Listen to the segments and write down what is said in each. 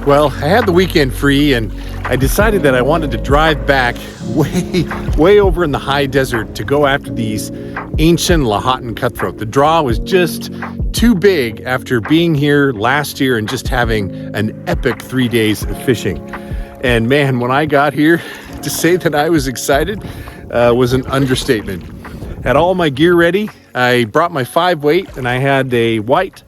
Well, I had the weekend free and I decided that I wanted to drive back way over in the high desert to go after these ancient Lahontan cutthroat. The draw was just too big after being here last year and just having an epic 3 days of fishing. And man, when I got here, to say that I was excited was an understatement. Had all my gear ready. I brought my 5-weight and I had a white,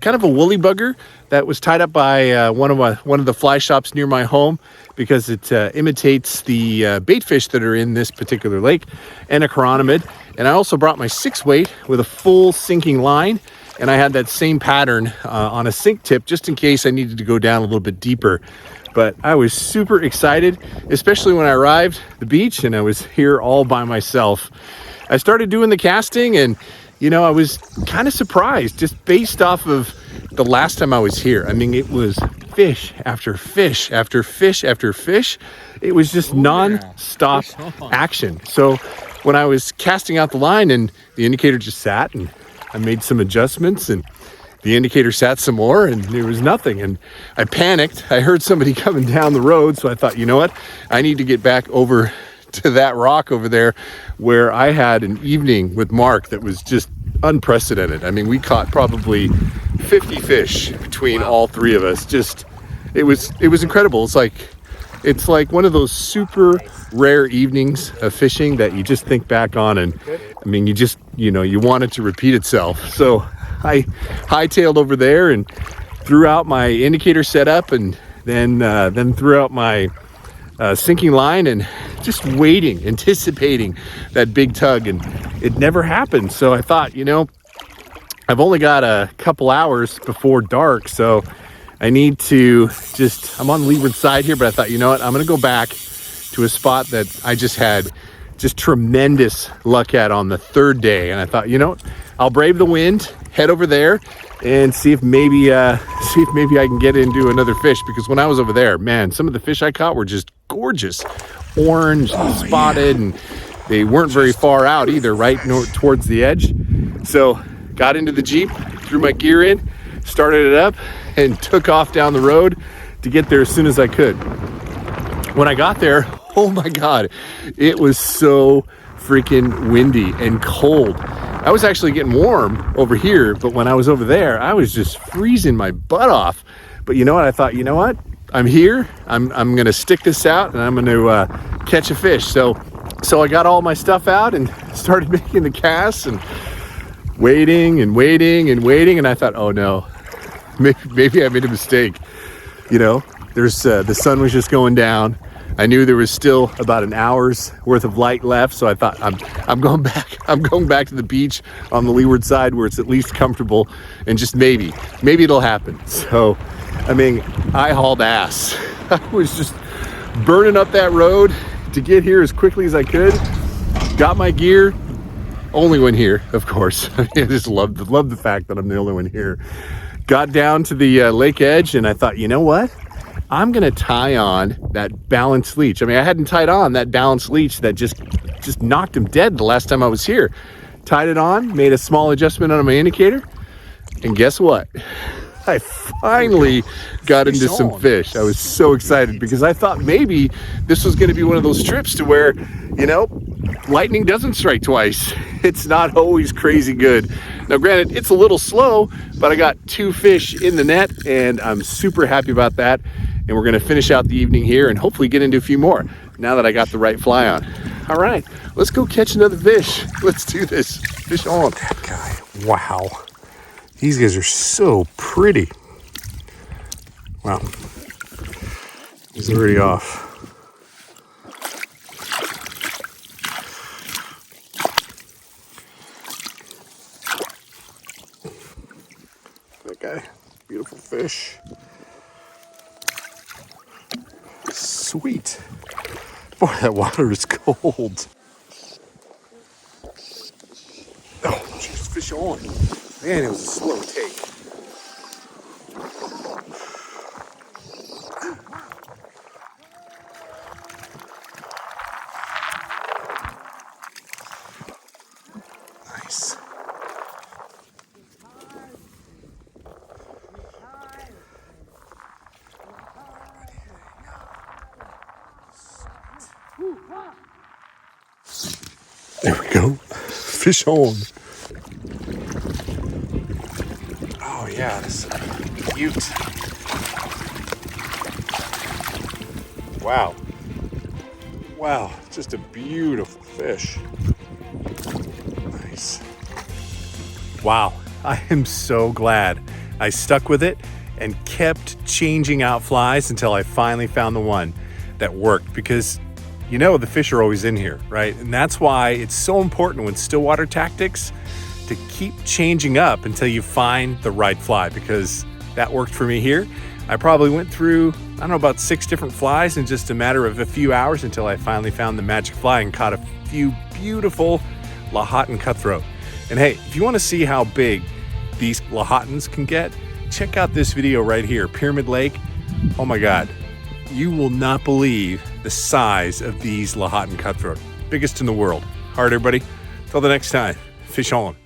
kind of a woolly bugger that was tied up by one of the fly shops near my home because it imitates the bait fish that are in this particular lake, and a chironomid. And I also brought my 6-weight with a full sinking line, and I had that same pattern on a sink tip just in case I needed to go down a little bit deeper. But I was super excited, especially when I arrived at the beach and I was here all by myself. I started doing the casting and I was kind of surprised just based off of the last time I was here. I mean, it was fish after fish after fish after fish. It was just non-stop action. So when I was casting out the line and the indicator just sat and I made some adjustments and the indicator sat some more and there was nothing. And I panicked. I heard somebody coming down the road. So I thought, you know what? I need to get back over to that rock over there where I had an evening with Mark that was just unprecedented. I mean, we caught probably 50 fish between all three of us. Just it was incredible. It's like one of those super rare evenings of fishing that you just think back on, and I mean, you want it to repeat itself. So I hightailed over there and threw out my indicator setup, and then threw out my sinking line and just waiting, anticipating that big tug, and it never happened. So I thought, I've only got a couple hours before dark, so I need to I'm on the leeward side here, but I thought, you know what, I'm going to go back to a spot that I just had just tremendous luck at on the 3rd day. And I thought, I'll brave the wind, head over there and see if maybe I can get into another fish, because when I was over there, man, some of the fish I caught were just gorgeous, orange and spotted, and they weren't very far out either, right towards the edge. So got into the Jeep, threw my gear in, started it up, and took off down the road to get there as soon as I could. When I got there, oh my God, it was so freaking windy and cold. I was actually getting warm over here, but when I was over there, I was just freezing my butt off. But you know what? I thought, I'm here. I'm going to stick this out and I'm going to catch a fish. So I got all my stuff out and started making the casts and waiting. And I thought, oh no, maybe I made a mistake. There's the sun was just going down. I knew there was still about an hour's worth of light left, so I thought I'm going back. I'm going back to the beach on the leeward side where it's at least comfortable, and just maybe it'll happen. So, I mean, I hauled ass. I was just burning up that road to get here as quickly as I could. Got my gear. Only one here, of course. I just love the fact that I'm the only one here. Got down to the lake edge, and I thought, you know what? I'm gonna tie on that balanced leech. I mean, I hadn't tied on that balanced leech that just knocked him dead the last time I was here. Tied it on, made a small adjustment on my indicator, and guess what? I finally got into some fish. I was so excited because I thought maybe this was gonna be one of those trips to where, lightning doesn't strike twice. It's not always crazy good. Now, granted, it's a little slow, but I got 2 fish in the net and I'm super happy about that. And we're gonna finish out the evening here and hopefully get into a few more now that I got the right fly on. All right, let's go catch another fish. Let's do this. Fish on. That guy, wow. These guys are so pretty. Wow. He's already off. That guy, beautiful fish. Sweet. Boy, that water is cold. Oh, jeez, fish on. Man, it was a slow take. Nice. There we go. Fish on. Oh yeah, this is cute. Wow. Wow, just a beautiful fish. Nice. Wow, I am so glad I stuck with it and kept changing out flies until I finally found the one that worked, because you know the fish are always in here, right? And that's why it's so important with stillwater tactics to keep changing up until you find the right fly, because that worked for me here. I probably went through, I don't know, about 6 different flies in just a matter of a few hours until I finally found the magic fly and caught a few beautiful Lahontan cutthroat. And hey, if you want to see how big these Lahontans can get, check out this video right here, Pyramid Lake. Oh my God, you will not believe the size of these Lahontan cutthroat. Biggest in the world. All right, everybody, till the next time, fish on.